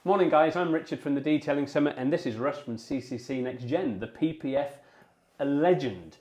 Morning guys, I'm Richard from the Detailing Summit and this is Russ from CCC Next Gen, the PPF legend.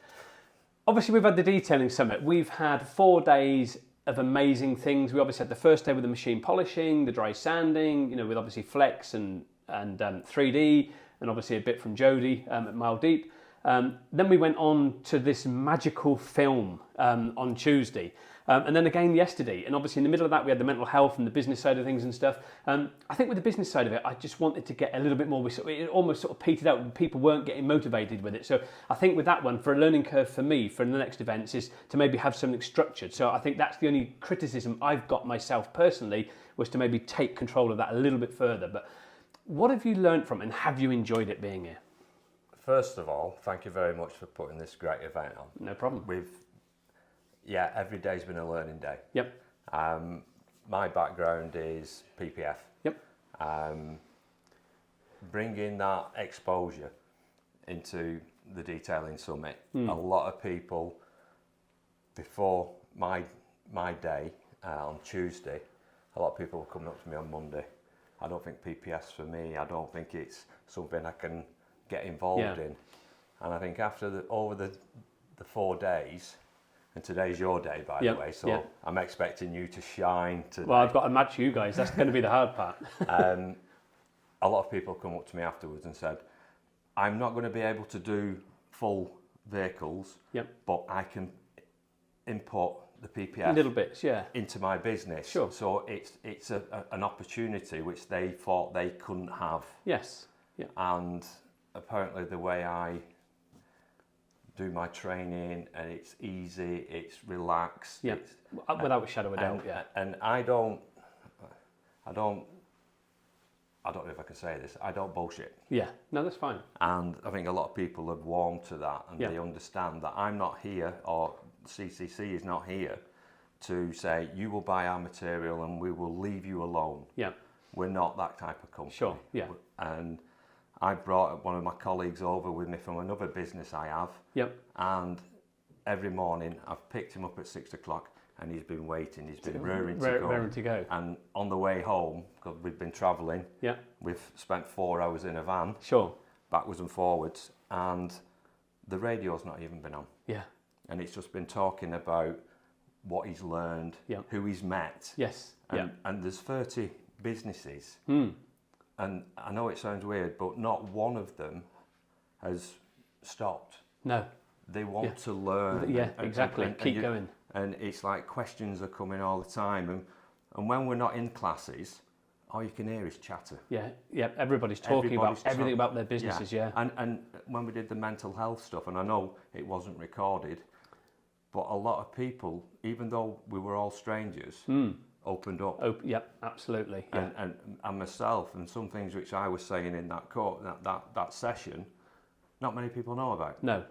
Obviously we've had the Detailing Summit. We've had 4 days of amazing things. We obviously had the first day with the machine polishing, the dry sanding, with obviously Flex and 3D, and obviously a bit from Jody at Mile Deep. Then we went on to this magical film on Tuesday. And then again yesterday, and obviously in the middle of that we had the mental health and the business side of things and stuff. I think with the business side of it, I just wanted to get a little bit more, it almost sort of petered out and people weren't getting motivated with it. So I think with that one, for a learning curve for me, for the next events, is to maybe have something structured. So I think that's the only criticism I've got myself personally, was to maybe take control of that a little bit further. But what have you learned from it and have you enjoyed it being here? First of all, thank you very much for putting this great event on. No problem. Yeah, every day's been a learning day. Yep. My background is PPF. Yep. Bringing that exposure into the Detailing Summit, a lot of people before my day on Tuesday, a lot of people were coming up to me on Monday. I don't think PPF's for me. I don't think it's something I can get involved in. And I think after over the 4 days, and today's your day, by the way, so I'm expecting you to shine today. Well, I've got to match you guys. That's going to be the hard part. A lot of people come up to me afterwards and said, I'm not going to be able to do full vehicles, but I can input the PPF little bits, into my business. Sure. So it's an opportunity which they thought they couldn't have. Yes. Yeah. And apparently the way I do my training, and it's easy, it's relaxed. Yeah, without a shadow of a doubt. And I don't know if I can say this, I don't bullshit. Yeah, no, that's fine. And I think a lot of people have warmed to that, and they understand that I'm not here, or CCC is not here to say, you will buy our material and we will leave you alone. Yeah. We're not that type of company. Sure, yeah. And I brought one of my colleagues over with me from another business I have. Yep. And every morning I've picked him up at 6 o'clock and he's been waiting. He's been raring to go. And on the way home, because we've been travelling, we've spent 4 hours in a van. Sure. Backwards and forwards. And the radio's not even been on. Yeah. And it's just been talking about what he's learned, who he's met. Yes. And there's 30 businesses. And I know it sounds weird, but not one of them has stopped. No. They want to learn. Yeah, exactly. Keep going. And it's like questions are coming all the time. And when we're not in classes, all you can hear is chatter. Yeah, yeah. Everybody's talking about everything about their businesses, And when we did the mental health stuff, and I know it wasn't recorded, but a lot of people, even though we were all strangers, opened up. Yep, absolutely. Yeah. And myself, and some things which I was saying in that session, not many people know about. No,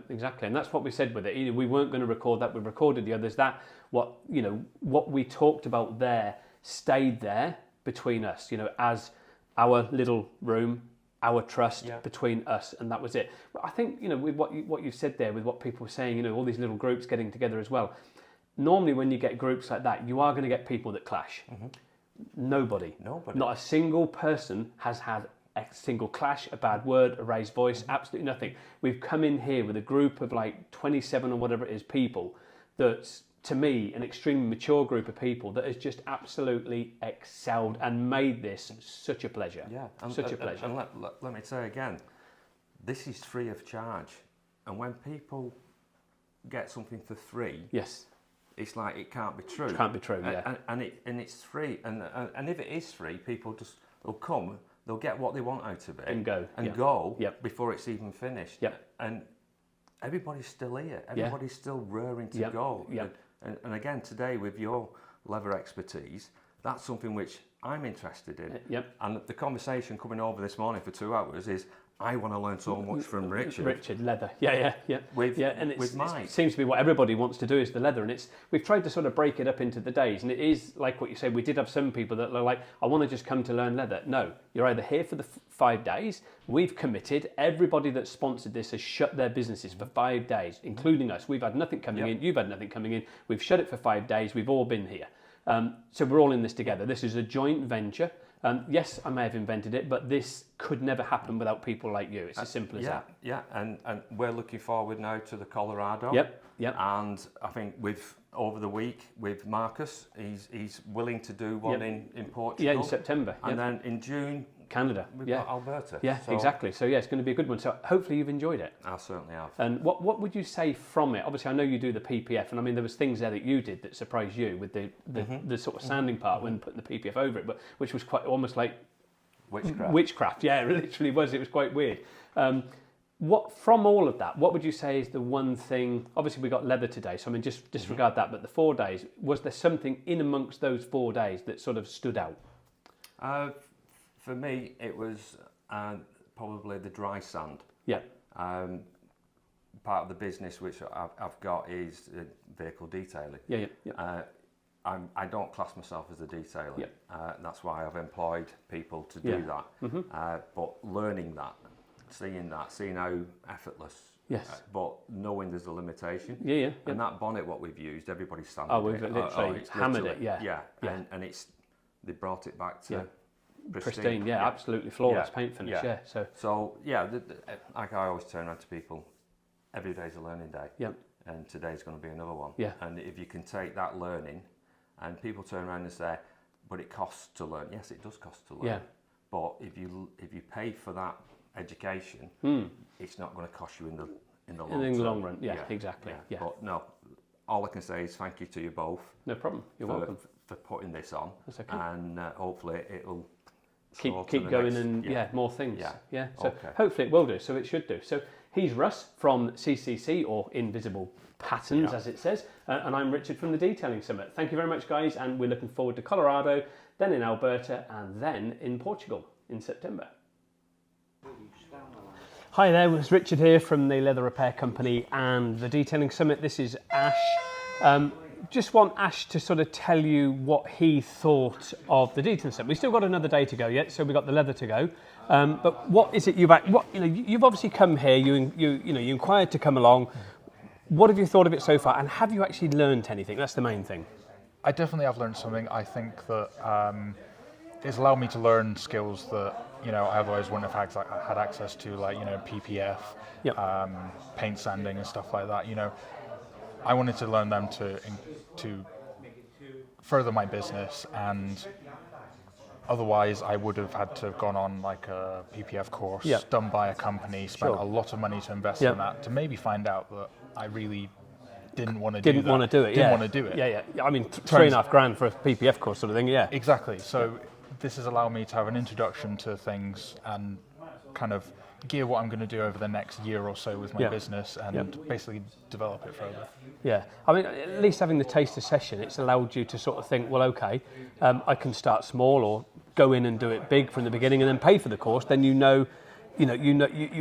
exactly. And that's what we said with it. We weren't going to record that, we recorded the others. That what we talked about there stayed there between us, as our little room, our trust between us, and that was it. But I think, with what you said there, with what people were saying, all these little groups getting together as well. Normally when you get groups like that, you are going to get people that clash. Nobody. Not a single person has had a single clash, a bad word, a raised voice, absolutely nothing. We've come in here with a group of like 27 or whatever it is people that's, to me, an extremely mature group of people that has just absolutely excelled and made this such a pleasure. Yeah, such a pleasure. And let me say again, this is free of charge. And when people get something for free, it's like it can't be true. It can't be true, yeah. And it's free. And if it is free, people they'll come, they'll get what they want out of it. And go. Before it's even finished. Yep. And everybody's still here. Everybody's still raring to go. Yep. And again, today with your leather expertise, that's something which I'm interested in. And the conversation coming over this morning for 2 hours is, I want to learn so much from Richard. Richard, leather. And it seems to be what everybody wants to do is the leather. And we've tried to sort of break it up into the days. And it is like what you said, we did have some people that are like, I want to just come to learn leather. No, you're either here for the 5 days. We've committed. Everybody that sponsored this has shut their businesses for 5 days, including us. We've had nothing coming in. You've had nothing coming in. We've shut it for 5 days. We've all been here. So we're all in this together. This is a joint venture. Yes, I may have invented it, but this could never happen without people like you. It's as simple as that. Yeah, and we're looking forward now to the Colorado. Yep. And I think over the week with Marcus, he's willing to do one in Portugal. Yeah, in September. And then in June, Canada. We've got Alberta. Yeah, so, exactly. So yeah, it's going to be a good one. So hopefully you've enjoyed it. I certainly have. And what would you say from it? Obviously, I know you do the PPF, and I mean there was things there that you did that surprised you with the sort of sanding part when putting the PPF over it, but which was quite almost like witchcraft. Yeah, it literally was. It was quite weird. What from all of that, what would you say is the one thing? Obviously, we got leather today, so I mean just disregard that. But the 4 days, was there something in amongst those 4 days that sort of stood out? For me, it was probably the dry sand. Yeah. Part of the business which I've got is vehicle detailing. Yeah. I don't class myself as a detailer. Yeah. That's why I've employed people to do that. Mm-hmm. But learning that, seeing how effortless. Yes. But knowing there's a limitation. Yeah. And that bonnet, what we've used, everybody's standing. Oh, we've literally hammered it. Yeah. And they brought it back to. Pristine, absolutely flawless paint finish. So like I always turn around to people, every day's a learning day, and today's going to be another one. And if you can take that learning, and people turn around and say, but it costs to learn. Yes, it does cost to learn. But if you pay for that education, it's not going to cost you in the long run. Yeah, exactly. Yeah. But no, all I can say is thank you to you both. No problem. You're welcome for putting this on. That's okay. And hopefully it'll keep going and more things. So hopefully it will do. So it should do. So he's Russ from CCC, or Invisible Patterns as it says, and I'm Richard from the Detailing Summit. Thank you very much, guys, and we're looking forward to Colorado, then in Alberta, and then in Portugal in September. Hi there, it's Richard here from the Leather Repair Company and the Detailing Summit. This is Ash. Just want Ash to sort of tell you what he thought of the detailing summit. We've still got another day to go yet, so we've got the leather to go. But what is it you've obviously come here. You inquired to come along. What have you thought of it so far, and have you actually learned anything? That's the main thing. I definitely have learned something. I think that it's allowed me to learn skills that I otherwise wouldn't have had access to, like PPF, paint sanding and stuff like that. I wanted to learn them to further my business, and otherwise I would have had to have gone on like a PPF course done by a company, spent a lot of money to invest in that, to maybe find out that I really didn't want to do it. Yeah. I mean, $3,500 for a PPF course sort of thing, Exactly. So this has allowed me to have an introduction to things and kind of gear what I'm going to do over the next year or so with my business, and basically develop it further. Yeah, I mean, at least having the taster session, it's allowed you to sort of think, well, okay, I can start small or go in and do it big from the beginning and then pay for the course. Then you're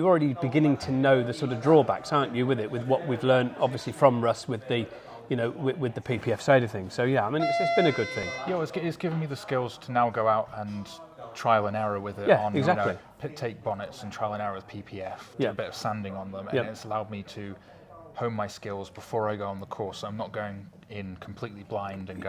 already beginning to know the sort of drawbacks, aren't you, with what we've learned obviously from Russ with the with the PPF side of things. So yeah, I mean, it's been a good thing. Yeah, it's given me the skills to now go out and trial and error with it. Exactly. Take bonnets and trial and error with PPF, do a bit of sanding on them, and it's allowed me to hone my skills before I go on the course. I'm not going in completely blind and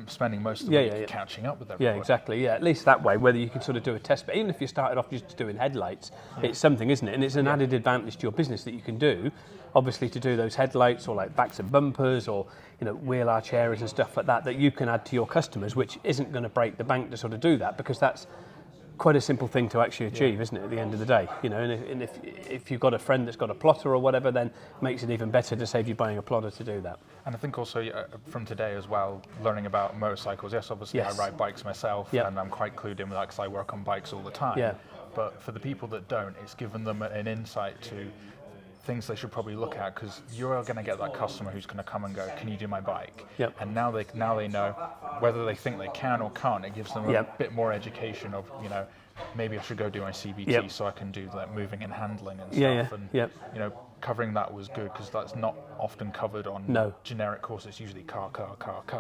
spending most of the week catching up with everyone. Yeah, exactly. Yeah, at least that way, whether you can sort of do a test, but even if you started off just doing headlights, it's something, isn't it? And it's an added advantage to your business that you can do, obviously, to do those headlights or like backs and bumpers or wheel arch areas and stuff like that you can add to your customers, which isn't going to break the bank to sort of do that, because that's quite a simple thing to actually achieve, isn't it, at the end of the day? And if you've got a friend that's got a plotter or whatever, then it makes it even better to save you buying a plotter to do that. And I think also from today as well, learning about motorcycles. Obviously I ride bikes myself, and I'm quite clued in with that because I work on bikes all the time. But for the people that don't, it's given them an insight to things they should probably look at, because you're going to get that customer who's going to come and go, can you do my bike? And now they know whether they think they can or can't. It gives them a bit more education of, maybe I should go do my CBT so I can do that moving and handling and stuff. And covering that was good, because that's not often covered on generic courses. It's usually car.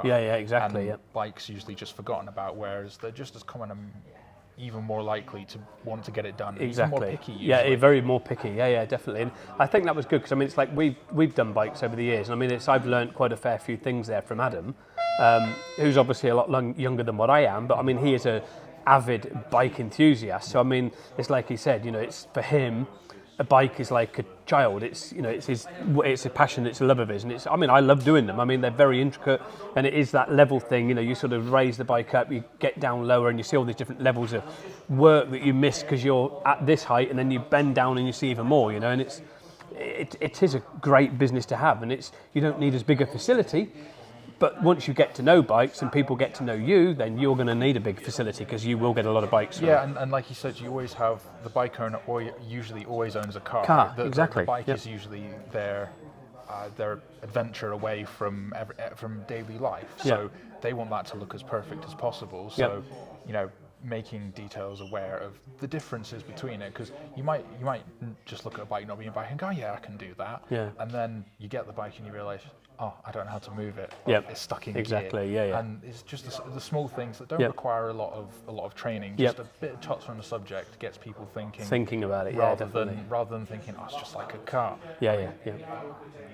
Yeah, exactly. And bikes usually just forgotten about, whereas they're just as common and even more likely to want to get it done. Exactly. More picky, usually. Yeah, very more picky. Yeah, definitely. And I think that was good, because I mean, it's like we've done bikes over the years, and I mean, I've learned quite a fair few things there from Adam, who's obviously a lot younger than what I am, but I mean, he is a avid bike enthusiast. So I mean, it's like he said, it's for him, a bike is like a child. It's it's a passion, it's a love of his, and I love doing them. I mean, they're very intricate, and it is that level thing. You sort of raise the bike up, you get down lower, and you see all these different levels of work that you miss because you're at this height, and then you bend down and you see even more. And it is a great business to have, and you don't need as big a facility. But once you get to know bikes and people get to know you, then you're going to need a big facility because you will get a lot of bikes. Yeah, and like you said, you always have the bike owner usually always owns a car. Exactly. The bike is usually their adventure away from daily life. So they want that to look as perfect as possible. So, making details aware of the differences between it, because you might just look at a bike not being a bike and go, yeah, I can do that. Yeah. And then you get the bike and you realise, oh, I don't know how to move it. It's stuck in gear. Yeah. And it's just the small things that don't require a lot of training. Just a bit of touch on the subject gets people thinking about it. Rather than thinking, oh, it's just like a car. Yeah.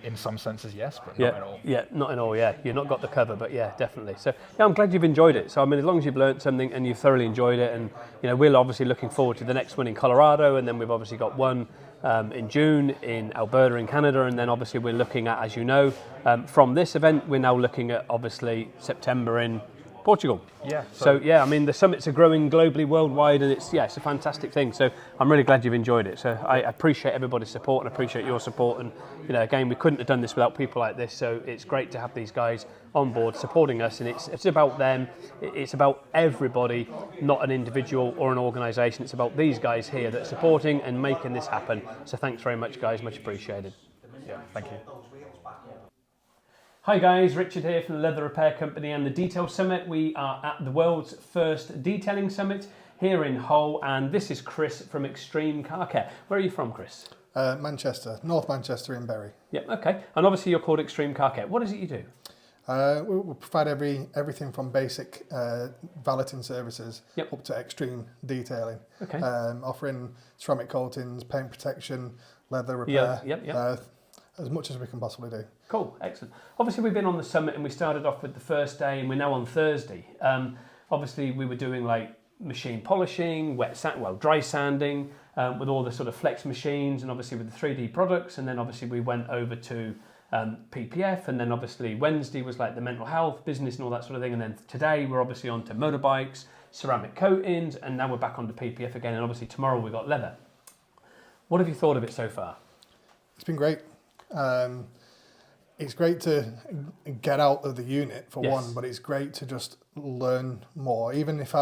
In some senses, yes, but not in all. Yeah, not in all. Yeah, you've not got the cover, but yeah, definitely. So I'm glad you've enjoyed it. So I mean, as long as you've learned something and you've thoroughly enjoyed it, and we're obviously looking forward to the next one in Colorado, and then we've obviously got one in June in Alberta in Canada, and then obviously we're looking at, as you know, from this event, we're now looking at obviously September in Portugal. Yeah. So I mean, the summits are growing globally, worldwide, and it's a fantastic thing. So I'm really glad you've enjoyed it. So I appreciate everybody's support and appreciate your support. And again, we couldn't have done this without people like this. So it's great to have these guys on board supporting us, and it's about them. It's about everybody, not an individual or an organisation. It's about these guys here that are supporting and making this happen. So thanks very much, guys. Much appreciated. Yeah. Thank you. Hi guys, Richard here from the Leather Repair Company and the Detail Summit. We are at the world's first detailing summit here in Hull, and this is Chris from Extreme Car Care. Where are you from, Chris? Manchester, North Manchester in Bury. Yeah, okay. And obviously you're called Extreme Car Care. What is it you do? We provide everything from basic valeting services up to extreme detailing. Okay. Offering ceramic coatings, paint protection, leather repair. As much as we can possibly do. Cool, excellent. Obviously we've been on the summit and we started off with the first day and we're now on Thursday. Obviously we were doing like machine polishing, dry sanding, with all the sort of flex machines and obviously with the 3D products, and then obviously we went over to PPF, and then obviously Wednesday was like the mental health, business and all that sort of thing, and then today we're obviously on to motorbikes, ceramic coatings, and now we're back on to PPF again, and obviously tomorrow we've got leather. What have you thought of it so far? It's been great. It's great to get out of the unit for one, but it's great to just learn more. Even if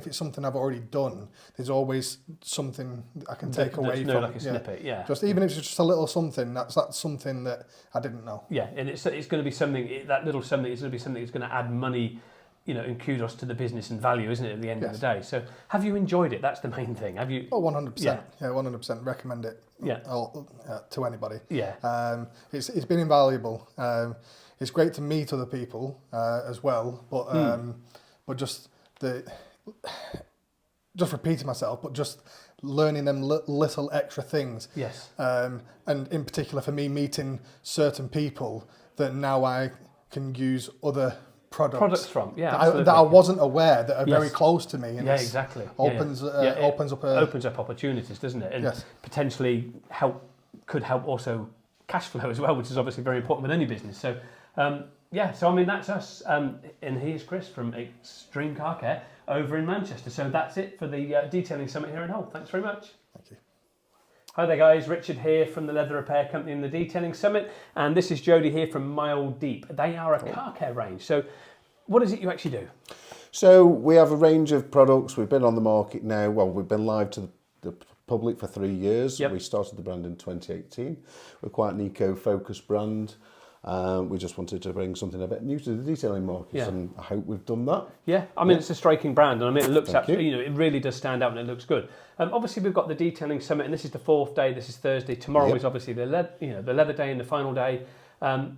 it's something I've already done, there's always something I can take away from. Like a snippet, Just even if it's just a little something, that's something that I didn't know. Yeah, and it's going to be something. That little something is going to be something that's going to add money, and kudos to the business and value, isn't it? At the end of the day. So, have you enjoyed it? That's the main thing. Have you? Oh, 100%. Yeah, 100%. Recommend it. Yeah. To anybody. Yeah. It's been invaluable. It's great to meet other people as well, but just repeating myself, but just learning them little extra things. Yes. And in particular for me, meeting certain people that now I can use other products from, that I wasn't aware that are very close to me, and exactly opens up opportunities, doesn't it? And potentially could help also cash flow as well, which is obviously very important with any business. So so I mean that's us, and here's Chris from Extreme Car Care over in Manchester. So that's it for the detailing summit here in Hull. Thanks very much. Thank you. Hi there guys, Richard here from the Leather Repair Company and the Detailing Summit, and this is Jody here from Mile Deep. They are a car care range. So what is it you actually do? So we have a range of products. We've been on the market now, we've been live to the public for 3 years. We started the brand in 2018. We're quite an eco-focused brand. We just wanted to bring something a bit new to the detailing market, and I hope we've done that. Yeah, I mean it's a striking brand, and I mean it looks it really does stand out and it looks good. Obviously we've got the detailing summit, and this is the 4th day. This is Thursday. Tomorrow is obviously the leather day and the final day.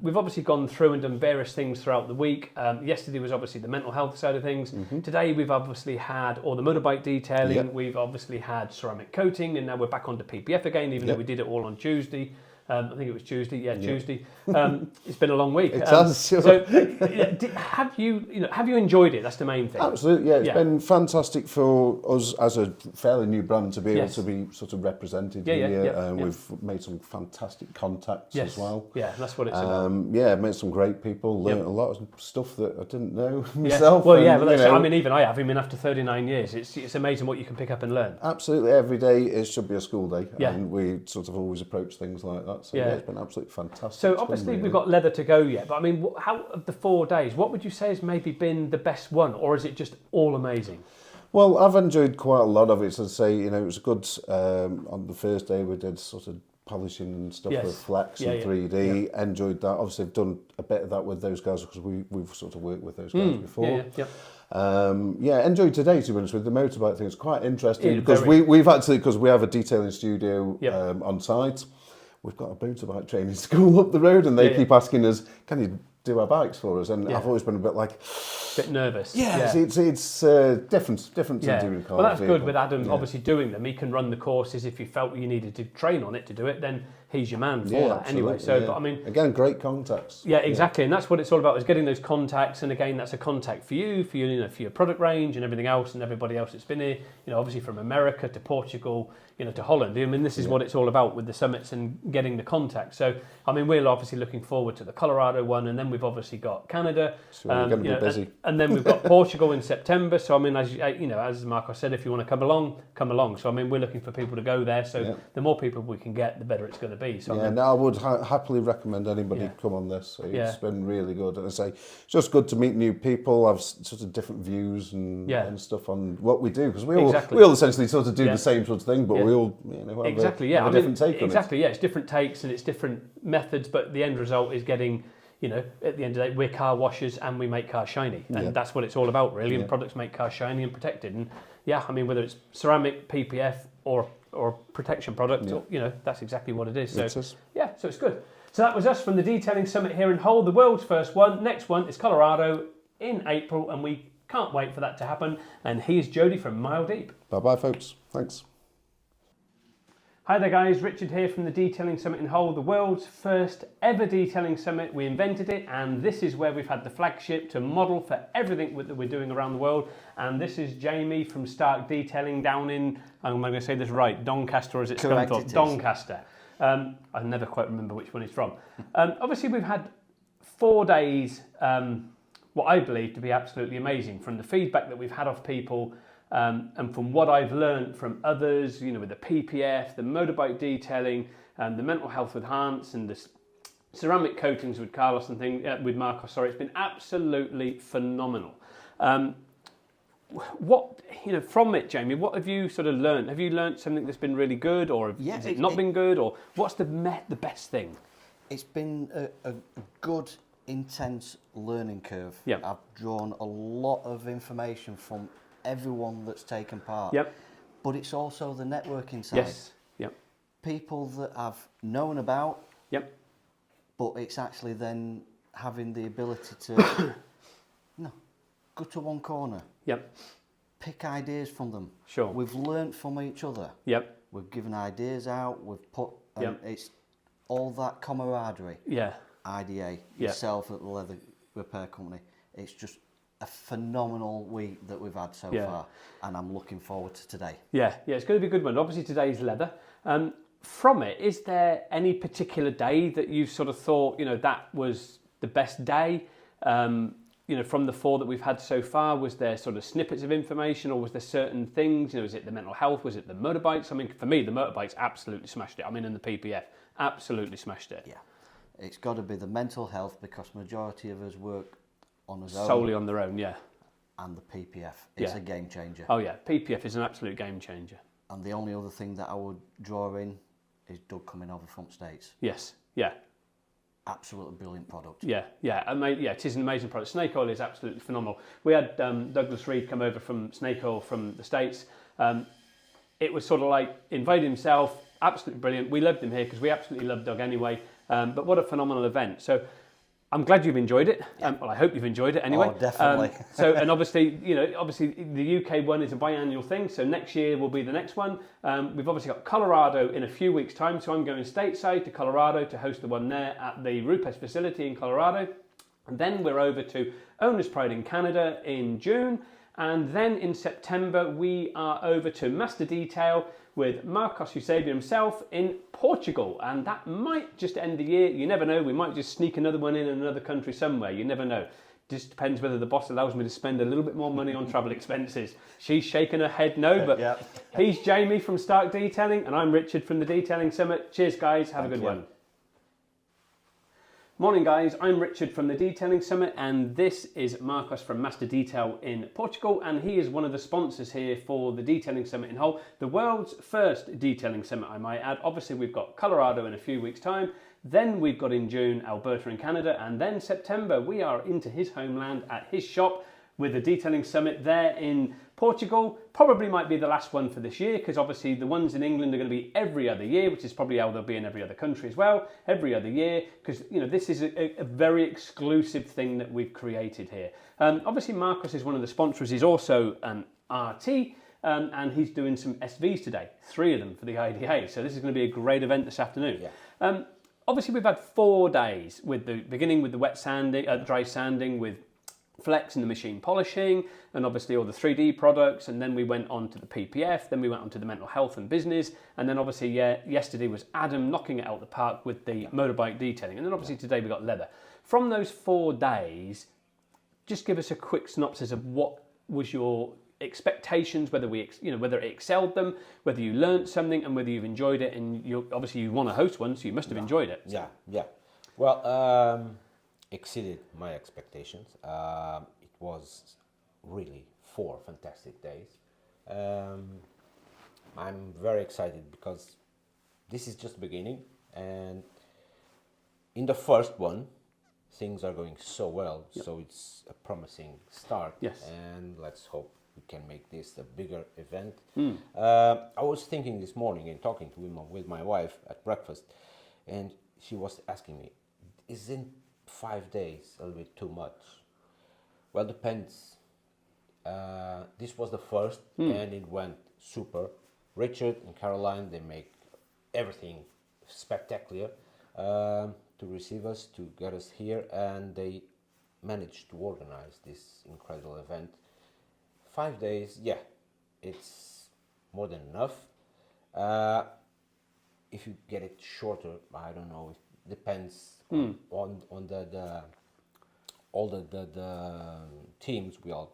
We've obviously gone through and done various things throughout the week. Yesterday was obviously the mental health side of things. Today we've obviously had all the motorbike detailing. We've obviously had ceramic coating, and now we're back onto PPF again, even though we did it all on Tuesday. I think it was Tuesday. Yeah, Tuesday. It's been a long week. It has. So, have you enjoyed it? That's the main thing. Absolutely. Yeah, it's been fantastic for us as a fairly new brand to be able to be sort of represented here. We've made some fantastic contacts as well. Yeah, that's what it's about. Met some great people. Learned a lot of stuff that I didn't know myself. Well, I mean, even I have. I mean, after 39 years, it's amazing what you can pick up and learn. Absolutely, every day it should be a school day, and we sort of always approach things like that. So it's been absolutely fantastic. So obviously we've got leather to go yet, but I mean, how of the 4 days, what would you say has maybe been the best one, or is it just all amazing? Well, I've enjoyed quite a lot of it. So I'd say, it was good. On the first day we did sort of polishing and stuff with Flex and 3D. Enjoyed that. Obviously, I've done a bit of that with those guys because we've sort of worked with those guys before. Enjoyed today, to be honest, with the motorbike thing. It's quite interesting because we've actually, because we have a detailing studio on site, we've got a motorbike training school up the road, and they keep asking us, can you do our bikes for us? And I've always been a bit nervous. It's different to doing cars. Well, that's good with Adam obviously doing them. He can run the courses. If you felt you needed to train on it to do it, then he's your man for that anyway. So, but I mean, again, great contacts. Yeah, exactly, and that's what it's all about, is getting those contacts. And again, that's a contact for you, for your product range and everything else, and everybody else that's been here. Obviously from America to Portugal, to Holland. I mean, this is what it's all about with the summits and getting the contacts. So, I mean, we're obviously looking forward to the Colorado one, and then we've obviously got Canada. So we're going to be busy. And then we've got Portugal in September. So, I mean, as Marco said, if you want to come along. So, I mean, we're looking for people to go there. So, the more people we can get, the better it's going to be. So, I would happily recommend anybody come on this. It's been really good. And I say, it's just good to meet new people, have sort of different views and stuff on what we do, because we all essentially sort of do the same sort of thing, but we all have a different take on it. Exactly, it's different takes and it's different methods, but the end result is getting, at the end of the day, we're car washers and we make cars shiny, and that's what it's all about, really. And products make cars shiny and protected. And I mean, whether it's ceramic, PPF, or protection product, that's exactly what it is. So so it's good. So that was us from the Detailing Summit here in Hull, the world's first one. Next one is Colorado in April, and we can't wait for that to happen. And here's Jody from Mile Deep. Bye-bye, folks. Thanks. Hi there guys, Richard here from the Detailing Summit in Hull, the world's first ever detailing summit. We invented it, and this is where we've had the flagship to model for everything that we're doing around the world. And this is Jamie from Stark Detailing down in, I'm going to say this right, Doncaster, or is it Scunthorpe? Doncaster. I never quite remember which one he's from. Obviously we've had 4 days, what I believe to be absolutely amazing, from the feedback that we've had off people. And from what I've learned from others, with the PPF, the motorbike detailing, the mental health with Hans, and the ceramic coatings with Carlos and with Marcos, it's been absolutely phenomenal. What from it, Jamie? What have you sort of learned? Have you learned something that's been really good, or has it not been good, or what's the best thing? It's been a good, intense learning curve. Yep. I've drawn a lot of information from everyone that's taken part. Yep. But it's also the networking side. Yes. Yep. People that I've known about. Yep. But it's actually then having the ability to go to one corner. Yep. Pick ideas from them. Sure. We've learnt from each other. Yep. We've given ideas out. We've put. It's all that camaraderie. Yeah. IDA. Yourself at the leather repair company. It's just a phenomenal week that we've had so far, and I'm looking forward to today. Yeah, it's going to be a good one. Obviously today's leather. From it, is there any particular day that you sort of thought, that was the best day? From the 4 that we've had so far, was there sort of snippets of information, or was there certain things? Is it the mental health? Was it the motorbikes? I mean, for me, the motorbikes absolutely smashed it. I mean, and the PPF absolutely smashed it. Yeah, it's got to be the mental health, because majority of us work on his own. Solely on their own, yeah. And the PPF, it's a game changer. Oh yeah, PPF is an absolute game changer. And the only other thing that I would draw in is Doug coming over from States. Yes, yeah. Absolutely brilliant product. Yeah, it is an amazing product. Snake oil is absolutely phenomenal. We had Douglas Reed come over from Snake Oil from the States. It was sort of like invited himself, absolutely brilliant. We loved him here because we absolutely love Doug anyway. But what a phenomenal event. So I'm glad you've enjoyed it. Well, I hope you've enjoyed it anyway. Oh, definitely. And obviously, the UK one is a biannual thing. So next year will be the next one. We've obviously got Colorado in a few weeks' time. So I'm going stateside to Colorado to host the one there at the Rupes facility in Colorado. And then we're over to Owners Pride in Canada in June. And then in September, we are over to Master Detail with Marcos Eusebio himself in Portugal. And that might just end the year. You never know. We might just sneak another one in another country somewhere. You never know. Just depends whether the boss allows me to spend a little bit more money on travel expenses. She's shaking her head no, but he's Jamie from Stark Detailing and I'm Richard from the Detailing Summit. Cheers, guys. Have a good one. Morning guys, I'm Richard from the Detailing Summit and this is Marcos from Master Detail in Portugal and he is one of the sponsors here for the Detailing Summit in Hull, the world's first detailing summit I might add. Obviously we've got Colorado in a few weeks time, then we've got in June Alberta in Canada and then September we are into his homeland at his shop with the Detailing Summit there in Portugal. Probably might be the last one for this year because obviously the ones in England are going to be every other year, which is probably how they'll be in every other country as well, every other year, because this is a very exclusive thing that we've created here. Obviously Marcos is one of the sponsors. He's also an RT and he's doing some SVs today, 3 of them for the IDA. So this is going to be a great event this afternoon. Yeah. Obviously we've had 4 days with beginning with the wet sanding, dry sanding with Flex and the machine polishing and obviously all the 3D products, and then we went on to the PPF, then we went on to the mental health and business, and then obviously yesterday was Adam knocking it out the park with the motorbike detailing, and then obviously today we got leather. From those 4 days, just give us a quick synopsis of what was your expectations, whether whether it excelled them, whether you learned something and whether you've enjoyed it, and you want to host one, so you must have enjoyed it. Yeah. Well, exceeded my expectations. It was really 4 fantastic days. I'm very excited because this is just the beginning, and in the first one things are going so well, so it's a promising start. Yes. And let's hope we can make this a bigger event. I was thinking this morning and talking with my wife at breakfast, and she was asking me, isn't 5 days a little bit too much? Well, depends. This was the first and it went super. Richard and Caroline, they make everything spectacular to receive us, to get us here, and they managed to organize this incredible event. 5 days, yeah, it's more than enough. If you get it shorter, I don't know, it depends on all the teams we are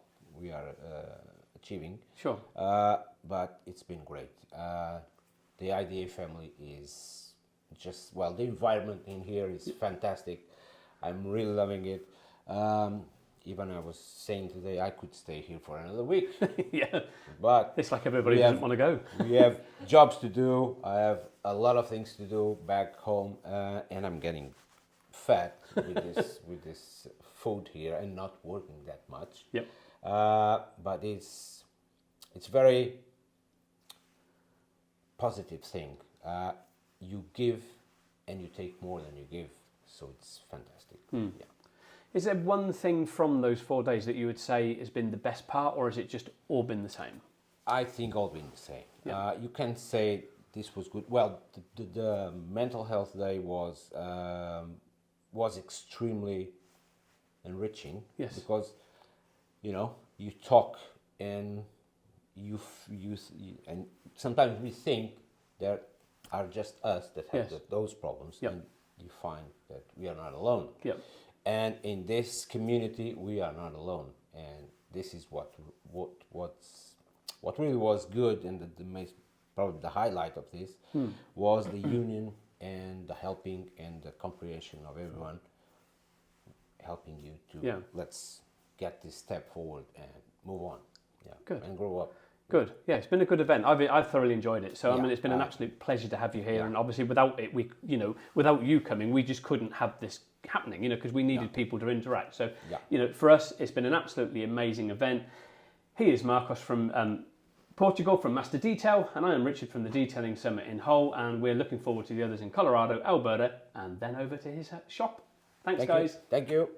achieving. Sure. But it's been great. The IDA family is just, well, the environment in here is fantastic. I'm really loving it. Even I was saying today I could stay here for another week. Yeah. But it's like everybody doesn't want to go. We have jobs to do. I have a lot of things to do back home, and I'm getting fat with this food here and not working that much. Yep. But it's very positive thing. You give and you take more than you give, so it's fantastic. Yeah. Is there one thing from those 4 days that you would say has been the best part, or has it just all been the same? I think all been the same. Yeah. You can say this was good. Well, the mental health day was extremely enriching. Yes. Because you talk and and sometimes we think there are just us that have those problems, and you find that we are not alone. Yep. And in this community, we are not alone, and this is what really was good, and probably the highlight of this was the union and the helping and the comprehension of everyone helping you to let's get this step forward and move on, good, and grow up. Good. Yeah, it's been a good event. I've thoroughly enjoyed it. So I mean, it's been an absolute pleasure to have you here. And obviously, without it, without you coming, we just couldn't have this happening. Because we needed people to interact. So for us, it's been an absolutely amazing event. He is Marcos from Portugal, from Master Detail, and I am Richard from the Detailing Summit in Hull. And we're looking forward to the others in Colorado, Alberta, and then over to his shop Thanks, guys. Thank you.